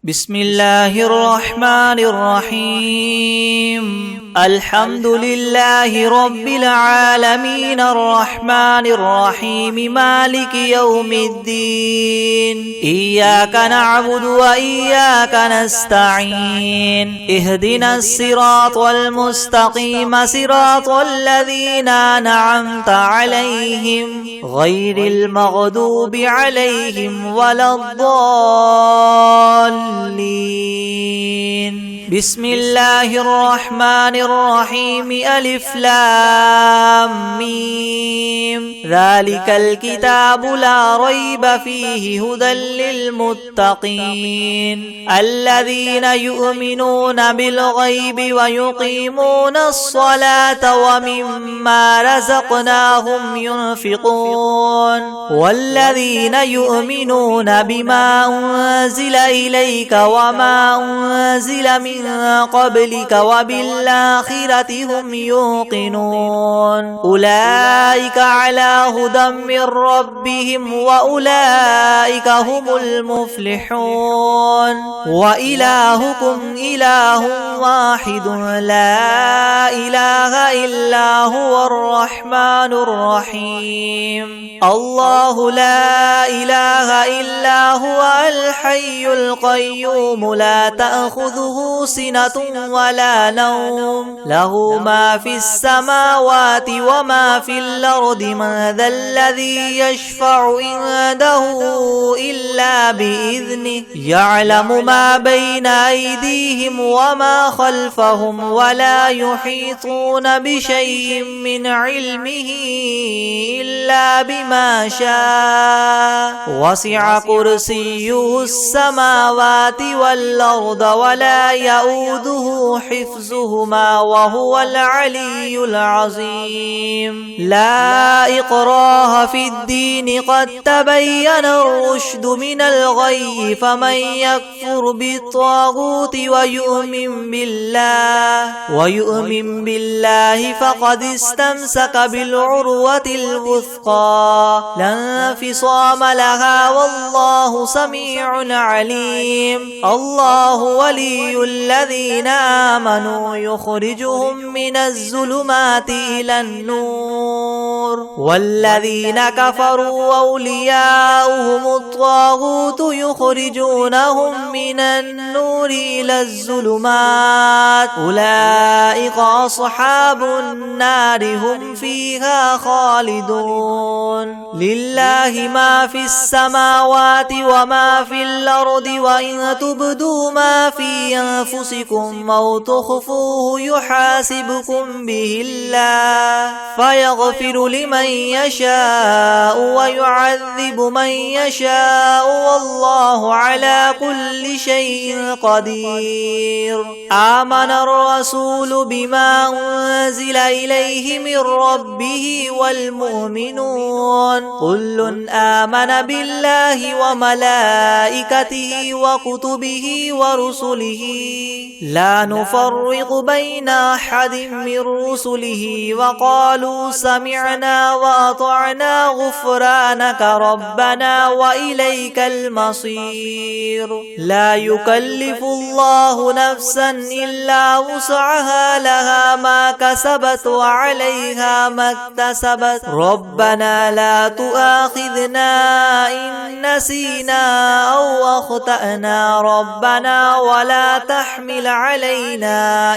بسم الله الرحمن الرحيم الحمد لله رب العالمين الرحمن الرحيم مالك يوم الدين إياك نعبد وإياك نستعين اهدنا الصراط المستقيم صراط الذين أنعمت عليهم غير المغضوب عليهم ولا الضالين. بسم الله الرحمن الرحيم ألف لام ميم ذلك الكتاب لا ريب فيه هدى للمتقين الذين يؤمنون بالغيب ويقيمون الصلاة ومما رزقناهم ينفقون والذين يؤمنون بما أنزل إليك وما أنزل من قبلك وبالآخرة هم يوقنون أولئك على هدى من ربهم وأولئك هم المفلحون وإلهكم إله واحد لا إله إلا هو الرحمن الرحيم الله لا إله إلا هو الحي القيوم لا تأخذه سنة ولا نوم له ما في السماوات وما في الأرض من ذا الذي يشفع عنده إلا بإذنه يعلم ما بين أيديهم وما خلفهم ولا يحيطون بشيء من علمه إلا بما شاء وسع كرسيه السماوات والأرض ولا يؤوده حفظهما وهو العلي العظيم لا إكراه في الدين قد تبين الرشد من الغي فمن يكفر بالطاغوت ويؤمن بالله فقد استمسك بالعروة الوثقى لا انفصام لها والله سميع عليم الله ولي الذين آمنوا يخرجهم من الظلمات إلى النور والذين كفروا أولياؤهم الطاغوت يخرجونهم من النور إلى الظلمات أولئك أصحاب النار هم فيها خالدون لله ما في السماوات وما في الأرض وإن تبدوا ما في أنفسكم أو تخفوه يحاسبكم به الله فيغفر لمن يشاء ويعذب من يشاء والله على كل شيء قدير آمن الرسول بما أنزل إليه من ربه والمؤمنون كل آمن بالله وملائكته وكتبه ورسله لا نفرق بين أحد من رسله وقالوا سمعنا وأطعنا غفرانك ربنا وإليك المصير لا يكلف الله نفسا إلا وسعها لها ما كسبت وعليها ما اكتسبت ربنا لا تؤاخذنا إن نسينا أو أخطأنا ربنا ولا تحمل علينا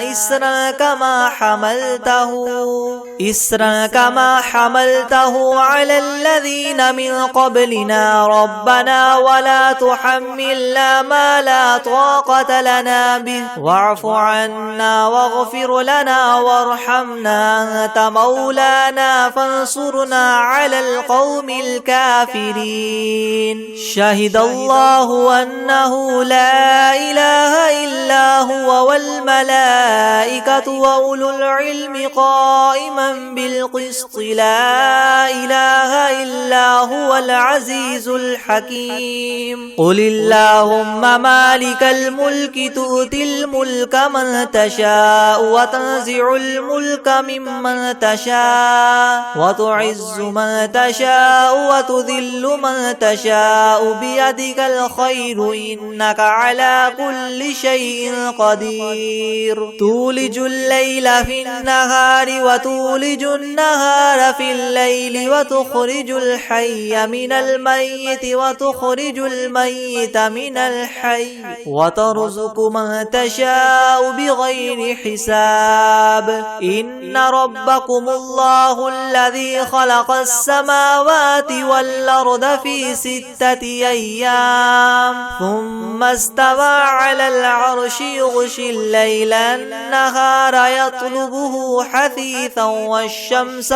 إسرا كما حملته على الذين من قبلنا ربنا ولا تحملنا ما لا طاقة لنا به واعف عنا واغفر لنا وارحمنا أنت مولانا فانصرنا على القوم الكافرين شهد الله أنه لا إله إلا هو هو والملائكة وأولو العلم قائما بالقسط لا إله إلا هو العزيز الحكيم قل اللهم مالك الملك تؤتي الملك من تشاء وتنزع الملك ممن تشاء وتعز من تشاء وتذل من تشاء بيدك الخير إنك على كل شيء قدير تولج الليل في النهار وتولج النهار في الليل وتخرج الحي من الميت وتخرج الميت من الحي وترزق من تشاء بغير حساب إن ربكم الله الذي خلق السماوات والأرض في 6 أيام ثم استوى على العرش يغشي الليل النهار يطلبه حثيثا والشمس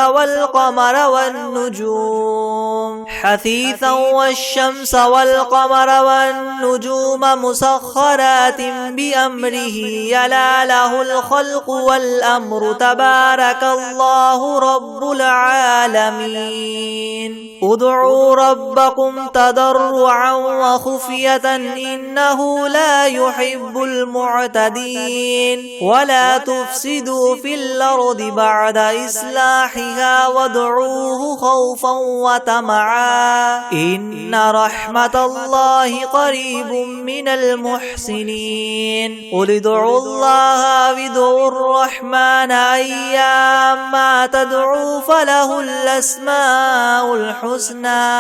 والقمر والنجوم مسخرات بأمره يلا له الخلق والأمر تبارك الله رب العالمين ادعوا ربكم تضرعا وخفية إنه لا يحب المعتدين ولا تفسدوا في الأرض بعد إصلاحها وادعوه خوفا وطمعا إن رحمة الله قريب من المحسنين قل ادعوا الله وادعوا الرحمن أيما تدعوا فله الأسماء الحسنى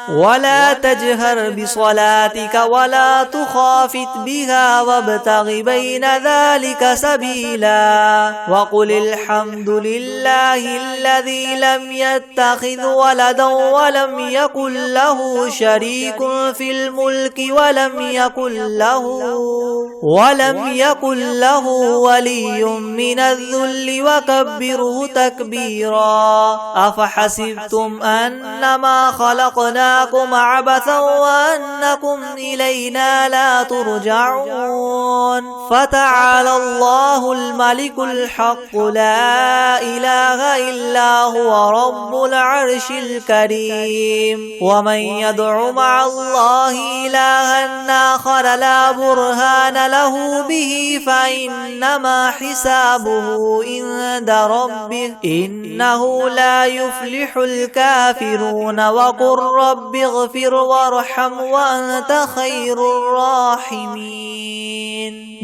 ولا تجهر بصلاتك ولا تخافت بها وابتغ بين ذلك سبيلا وقل الحمد لله الذي لم يتخذ ولدا ولم يكن له شريك في الملك ولم يكن له ولي من الذل وكبره تكبيرا أفحسبتم أنما خلقناكم عبثا وأنكم إلينا لا ترجعون فتعالى الله الملك الحق لا إله إلا هو رب العرش الكريم ومن يدع مع الله إلها آخر لا برهان له به فإنما حسابه عند ربه إنه لا يفلح الكافرون وقل رب اغفر وارحم وأنت خير الراحمين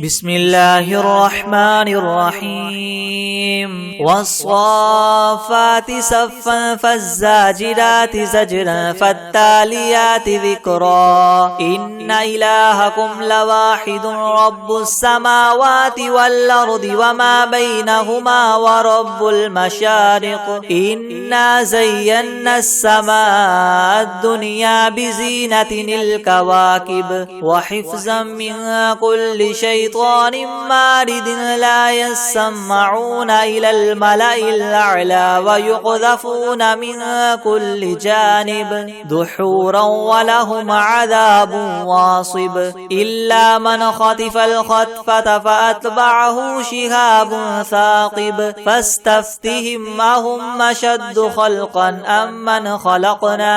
بسم الله الرحمن الرحيم والصافات صفا فالزاجرات زجرا فالتاليات ذكرا إن إلهكم لواحد رب السماوات والأرض وما بينهما ورب المشارق إنا زينا السماء الدنيا بزينة الكواكب وحفظا من كل شيطان مارد لا يسمعون إلى الملأ الأعلى ويقذفون من كل جانب دحورا ولهم عذاب واصب إلا من خطف الخطفة فأتبعه شهاب ثاقب فاستفتهم أهم أشد خلقا أم من خلقنا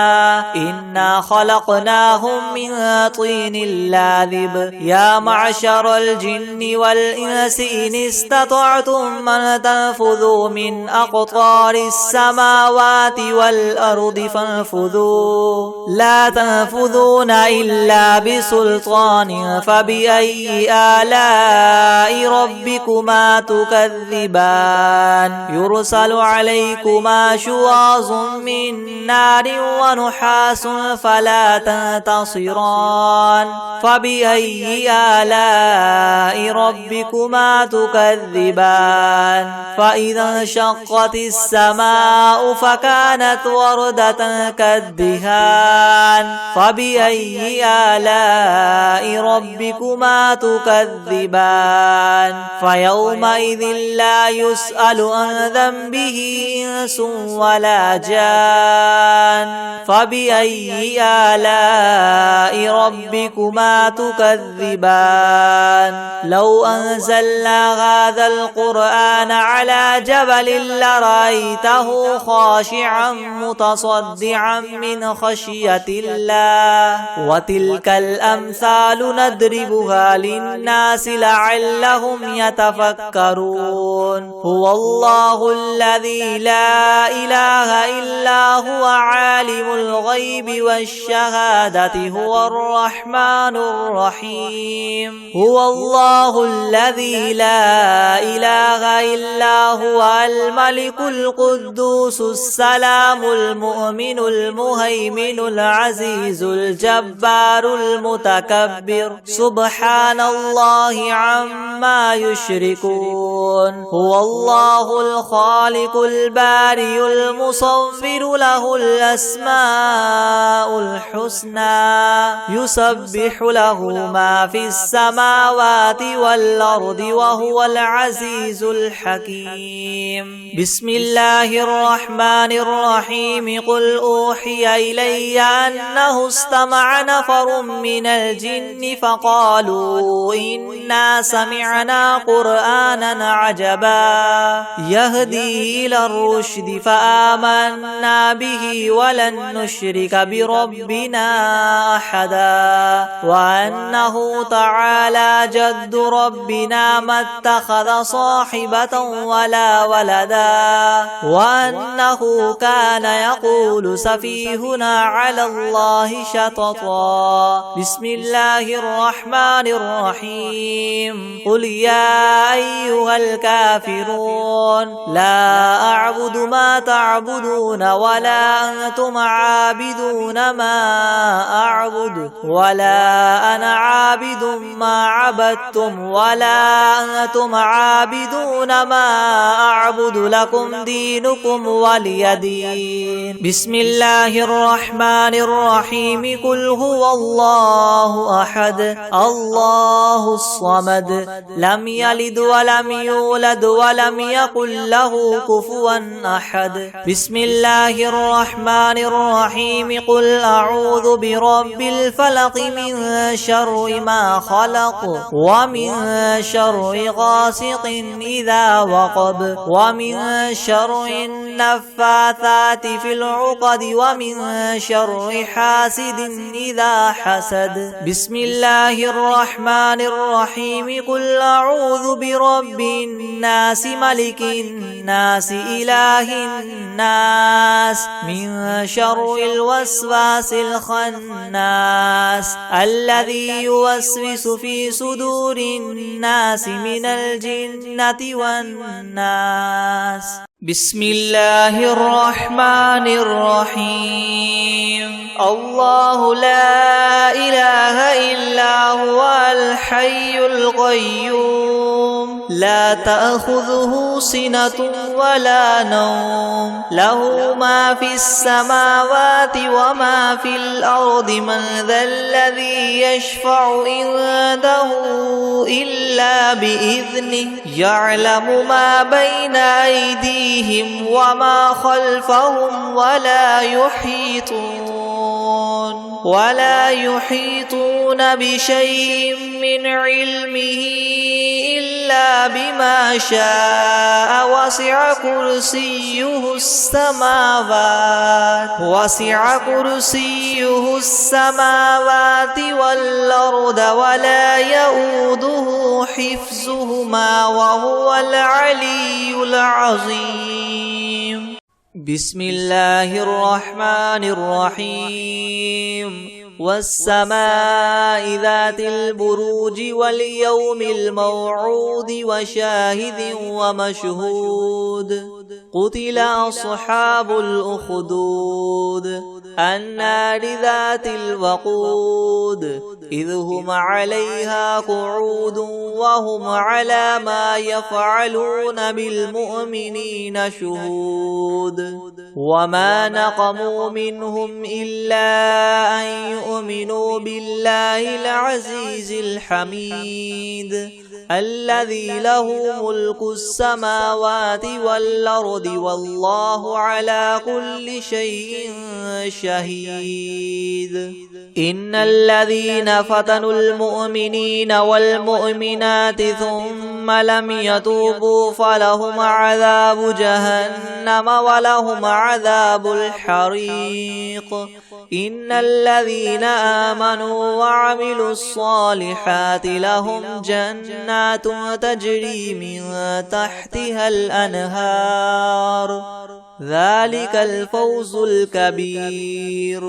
إنا خلقناهم من طين لاذب يا معشر الجن والإنس إن استطعتم أن تنفذوا من أقطار السماوات والأرض فانفذوا لا تنفذون إلا بسلطان فبأي آلاء ربكما تكذبان يرسل عليكما شواظ من نار ونحاس فلا تنتصران فبأي آلاء ربكما تكذبان فإذا انشقت السماء فكانت وردة كالدهان فبأي آلاء ربكما تكذبان فيومئذ لا يسأل عن ذنبه إنس ولا جان فبأي آلاء ربكما تكذبان لو أنزلنا هذا القرآن على جبل لرأيته خاشعا متصدعا من خشية الله وتلك الأمثال نضربها للناس لعلهم يتفكرون هو الله الذي لا إله إلا هو عالم الغيب والشهادة هو الرحمن الرحيم هو الله الذي لا إله إلا هو الملك القدوس السلام المؤمن المهيمن العزيز الجبار المتكبر سبحان الله عما يشركون هو الله الخالق البارئ المصور له الأسماء الحسنى يسبح له ما في السماوات والأرض وهو العزيز الحكيم بسم الله الرحمن الرحيم قل أوحي إلي أنه استمع نفر من الجن فقالوا إنا سمعنا قرآنا عجبا يهدي إلى الرشد فآمنا به ولن نشرك بربنا أحدا وأنه تعالى جد ربنا ما اتخذ صاحبة ولا ولدا وأنه كان يقول سفيهنا على الله شططا بسم الله الرحمن الرحيم قل يا أيها الكافرون لا أعبد ما تعبدون ولا أنتم عابدون ما أعبد ولا أنا عابد ما عبدتم ولا أنتم عابدون ما أعبد لكم دينكم ولي دين بسم الله الرحمن الرحيم قل هو الله أحد الله الصمد لم يلد ولم يولد ولم يكن له كفوا أحد بسم الله الرحمن الرحيم قل أعوذ برب الفلق من شر ما خلق ومن شر غاسق إذا وقب ومن شر النفاثات في العقد ومن شر حاسد إذا حسد بسم الله الرحمن الرحيم قل أعوذ برب الناس ملك الناس إله الناس من شر الوسواس الخناس الذي يوسوس في صدور الناس من الجنة والناس بسم الله الرحمن الرحيم الله لا إله إلا هو الحي القيوم لا تأخذه سنة ولا نوم له ما في السماوات وما في الأرض من ذا الذي يشفع عنده إلا بإذنه يعلم ما بين أيديهم وما خلفهم ولا يحيطون بشيء من علمه إلا بما شاء وسع كرسيه السماوات والأرض ولا يؤوده حفظهما وهو العلي العظيم بسم الله الرحمن الرحيم والسماء ذات البروج واليوم الموعود وشاهد ومشهود قتل أصحاب الأخدود النار ذات الوقود إذ هم عليها قعود وهم على ما يفعلون بالمؤمنين شهود وما نقموا منهم إلا أن يؤمنوا بالله العزيز الحميد الذي له ملك السماوات والأرض والله على كل شيء شهيد إن الذين فتنوا المؤمنين والمؤمنات ثم لم يتوبوا فلهم عذاب جهنم ولهم عذاب الحريق إن الذين آمنوا وعملوا الصالحات لهم جنات تجري من تحتها الأنهار ذلك الفوز الكبير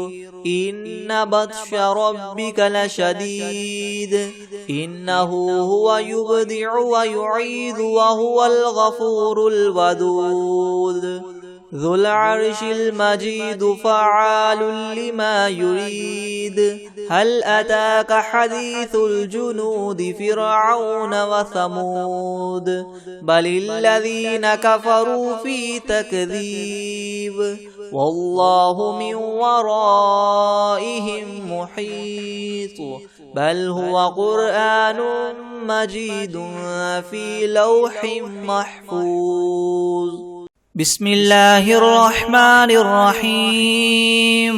إن بطش ربك لشديد إنه هو يبدع ويعيد وهو الغفور الودود ذو العرش المجيد فعال لما يريد هل أتاك حديث الجنود فرعون وثمود بل الذين كفروا في تكذيب والله من ورائهم محيط بل هو قرآن مجيد في لوح محفوظ بسم الله الرحمن الرحيم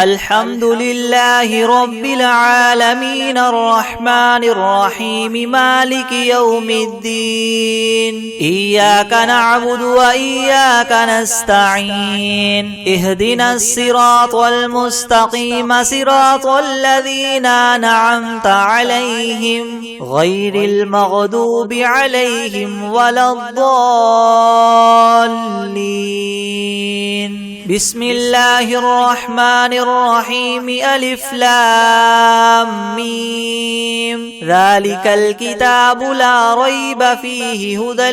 الحمد لله رب العالمين الرحمن الرحيم مالك يوم الدين إياك نعبد وإياك نستعين اهدنا الصراط المستقيم صراط الذين أنعمت عليهم غير المغضوب عليهم ولا الضالين بسم الله الرحمن الرحيم ألف لام ميم ذلك الكتاب لا ريب فيه هدى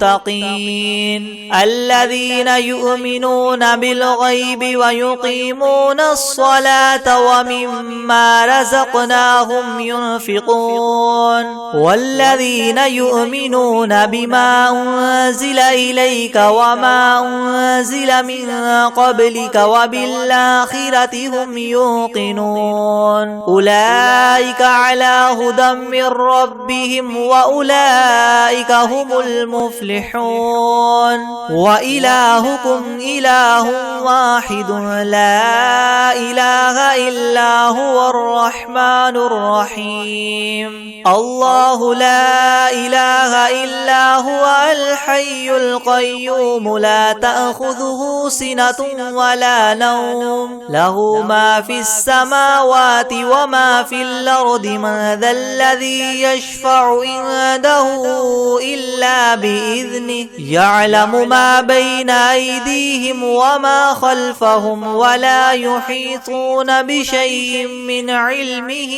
للمتقين الذين يؤمنون بالغيب ويقيمون الصلاة ومما رزقناهم ينفقون والذين يؤمنون بما أنزل إليك وما أنزل من قبلك وبالآخرة هم يوقنون أولئك على هدى من ربهم وأولئك هم المفلحون وإلهكم إله واحد لا إله إلا هو الرحمن الرحيم الله لا إله إلا هو الحي القيوم لا تأخذه سنة ولا نوم له ما في السماوات وما في الأرض من ذا الذي يشفع عنده إلا بإذنه يعلم ما بين أيديهم وما خلفهم ولا يحيطون بشيء من علمه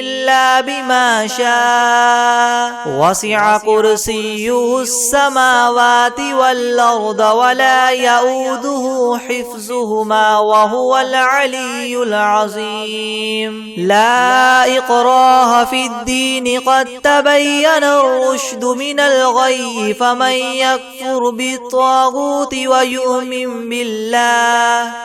إلا بما شاء وسع كرسيه السماوات والأرض ولا يؤوده حفظهما وهو العلي العظيم لا إكراه في الدين قد تبين الرشد من الغي فمن يكفر بالطاغوت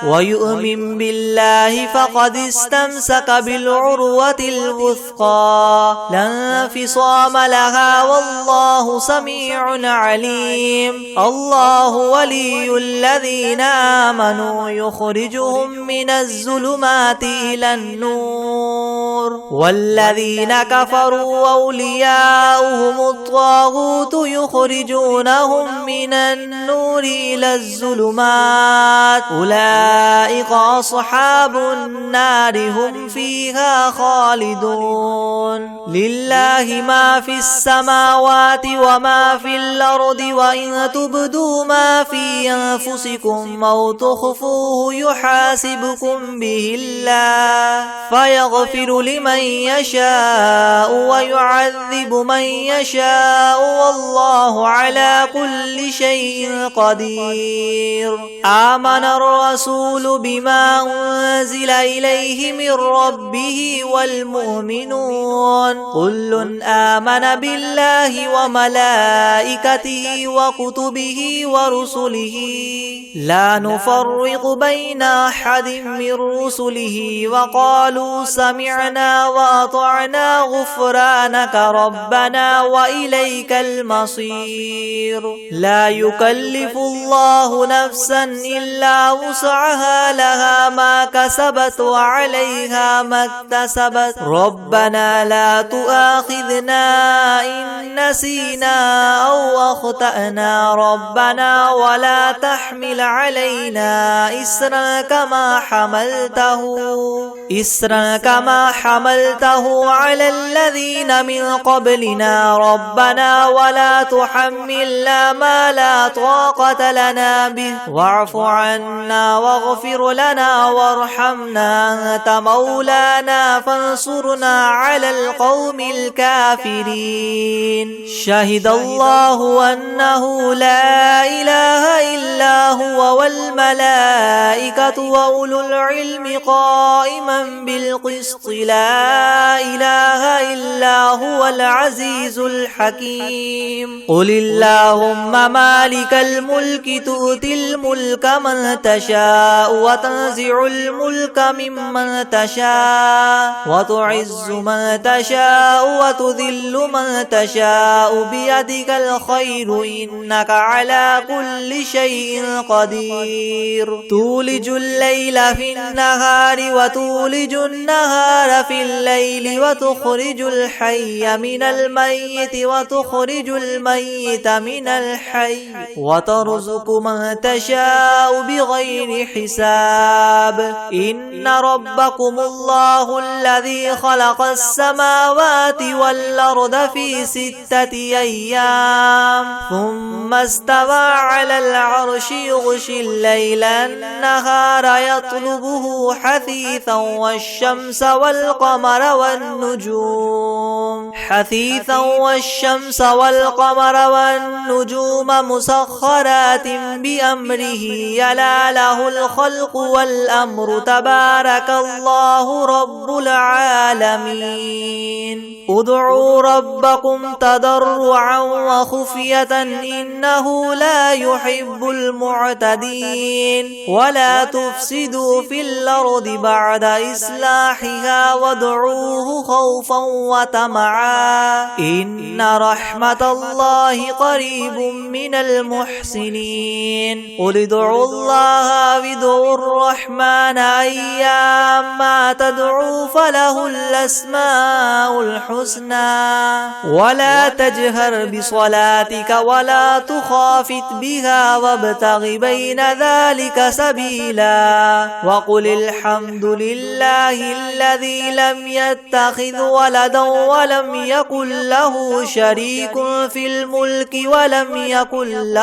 ويؤمن بالله فقد استمسك بالعروة الوثقى لا انفصام لها والله سميع عليم الله ولي الذين آمنوا يخرجهم من الظلمات إلى النور والذين كفروا أولياؤهم الطاغوت يخرجونهم من النور إلى الظلمات أولئك أصحاب النار هم فيها خالدون لله ما في السماوات وما في الأرض وإن تبدوا ما في أنفسكم أو تخفوه يحاسبكم به الله فيغفر لمن يشاء ويعذب من يشاء والله على كل شيء قدير آمن الرسول بما أنزل إليه من ربه والمؤمنون كل آمن بالله وملائكته وكتبه ورسله لا نفرق بين أحد من رسله وقالوا سمعنا وأطعنا غفرانك ربنا وإليك المصير. لا يكلف الله نفسا إلا وسعها لها ما كسبت وعليها ما اكتسبت ربنا لا تؤاخذنا إن نسينا أو أخطأنا ربنا ولا تحمل علينا إسرا كما حملته على الذين من قبلنا ربنا ولا تحملنا ما لا طاقة لنا به واعف عنا واغفر لنا وارحمنا أنت مولانا فانصرنا على القوم الكافرين. شهد الله أنه لا إله إلا هو والملائكة وأولو العلم قائما بالقسط لا إله إلا هو العزيز الحكيم. قل اللهم مالك الملك تؤتي الملك من تشاء وتنزع الملك ممن تشاء وتعز من تشاء وتذل من تشاء بيدك الخير إنك على كل شيء قدير. تولج الليل في النهار وتولج النهار في الليل وتخرج الحي من الميت وتخرج الميت من الحي وترزق من تشاء بغير حساب. إن ربكم الله الذي خلق السماوات والأرض في 6 أيام ثم استوى على العرش يغشي الليل النهار يطلبه حثيثا والشمس والقمر والنجوم مسخرات بأمره يلا له الخلق والأمر تبارك الله رب العالمين. ادعوا ربكم تضرعا وخفية إنه لا يحب المعتدين. ولا تفسدوا في الأرض بعد إصلاحها وادعوه خوفا وطمعا إن رحمة الله قريب من المحسنين. قل ادعوا الله وادعوا الرحمن أيما تدعوا فله الأسماء الحسنى ولا تجهر بصلاتك ولا تخافت بها وابتغ بين ذلك سبيلا. وقل الحمد لله الذي لم يتخذ ولدا ولم يكن له شريك في الملك ولم يكن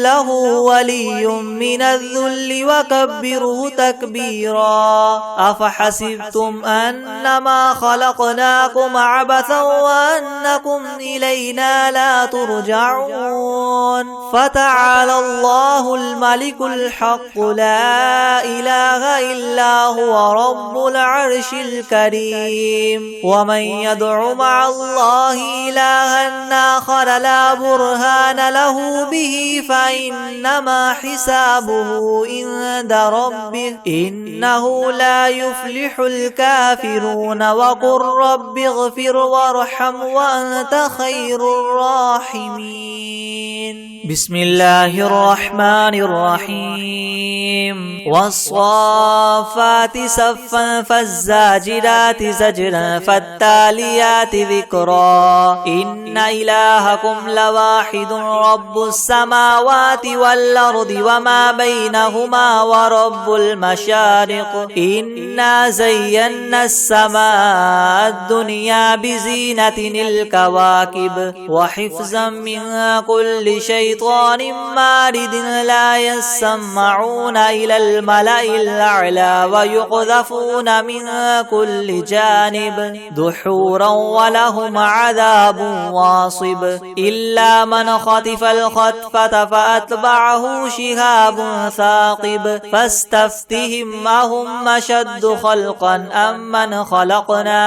له ولي من الذل وكبره تكبيرا. أفحسبتم أنما خلقناكم عبثا وأنكم إلينا لا ترجعون. فتعالى الله الملك الحق لا إله إلا هو رب العرش الكريم. ومن يدع مع الله إلها آخر لا برهان له به فإنما حسابه عند ربه إنه لا يفلح الكافرون. وقل رب اغفر وارحم وأنت خير الراحمين. بسم الله الرحمن الرحيم. والصافات صفا فالزاجرات زجرا فالتاليات ذكرا. إن إلهكم لواحد رب السماوات والأرض وما بينهما ورب المشارق. إنا زينا السماء الدنيا بزينة الكواكب وحفظا من كل شيطان مارد لا يسمعون إلى الملأ الأعلى ويقذفون من كل كل جانب دحورا ولهم عذاب واصب إلا من خطف الخطفة فأتبعه شهاب ثاقب فاستفتهم أهم أشد خلقا أم من خلقنا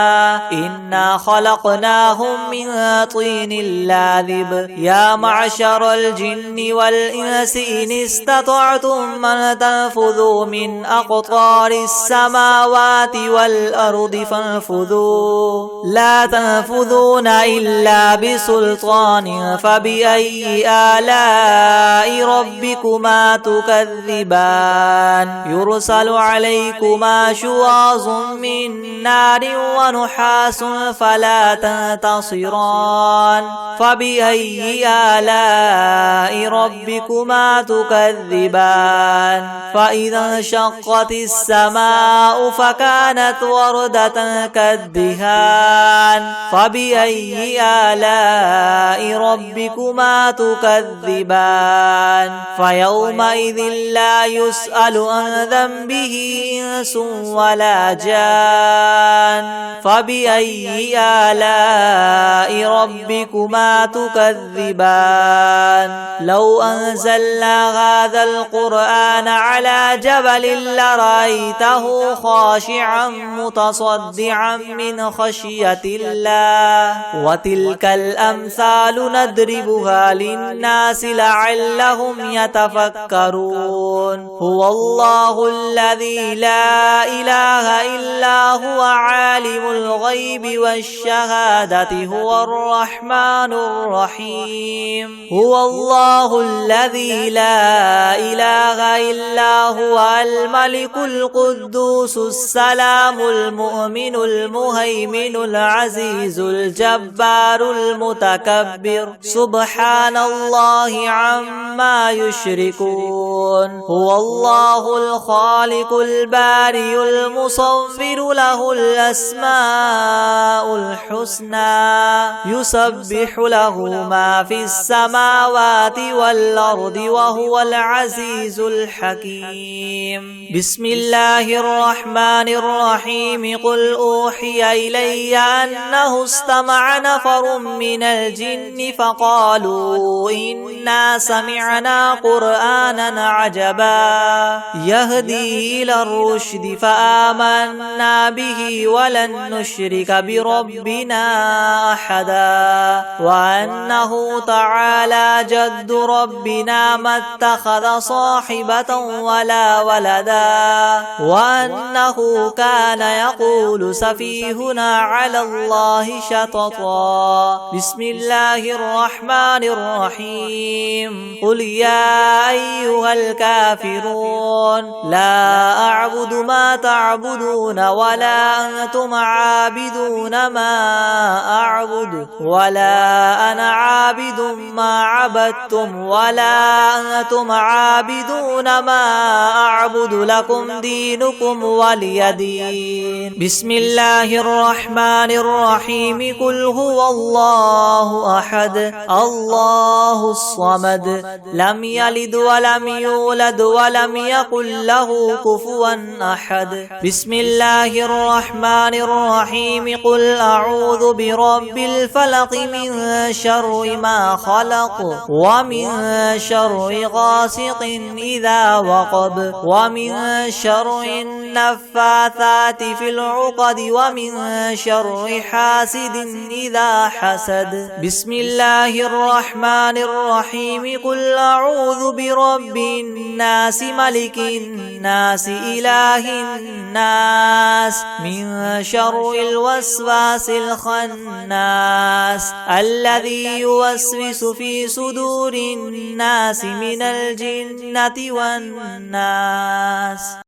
إنا خلقناهم من طين لاذب يا معشر الجن والإنس إن استطعتم من تنفذوا من أقطار السماوات والأرض فانفذوا لا تنفذون إلا بسلطان فبأي آلاء ربكما تكذبان يرسل عليكما شواظ من نار ونحاس فلا تنتصران فبأي آلاء ربكما تكذبان فإذا انشقت السماء فكانت وردة كالدهان فبأي آلاء ربكما تكذبان فيومئذ لا يسأل عن ذنبه إنس ولا جان فبأي آلاء ربكما تكذبان لو أنزلنا هذا القرآن على جبل لرأيته خاشعا متصدعا من خشية الله وتلك الأمثال نضربها للناس لعلهم يتفكرون هو الله الذي لا إله إلا هو عالم الغيب والشهادة هو الرحمن الرحيم هو الله الذي لا إله إلا هو الملك القدوس السلام المؤمن المهيمن العزيز الجبار المتكبر سبحان الله عما يشركون هو الله الخالق البارئ المصور له الأسماء الحسنى يسبح له ما في السماوات والأرض وهو العزيز الحكيم بسم الله الرحمن الرحيم قل أوحي إلي أنه استمع نفر من الجن فقالوا إنا سمعنا قرآنا عجبا يهدي إلى الرشد فآمنا به ولن نشرك بربنا أحدا وأنه تعالى جد ربنا ما اتخذ صاحبة ولا ولدا وأنه كان يقول سفيهنا على الله شططا بسم الله الرحمن الرحيم قل يا أيها الكافرون لا أعبد ما تعبدون ولا أنتم عابدون ما أعبد ولا أنا عابد ما عبدتم ولا أنتم عابدون ما أعبد لكم دينكم ولي دين بسم الله الرحمن الرحيم قل هو الله أحد الله الصمد لم يلد ولم يولد ولم يكن له كفوا أحد بسم الله الرحمن الرحيم قل أعوذ برب الفلق من شر ما خلق ومن شر غاسق إذا وقب ومن شر النفاثات في العقد ومن شر حاسد إذا حسد بسم الله الرحمن الرحيم قل أعوذ برب الناس ملك الناس إله الناس من شر الوسواس الخناس الذي يوسوس في صدور الناس من الجنة والناس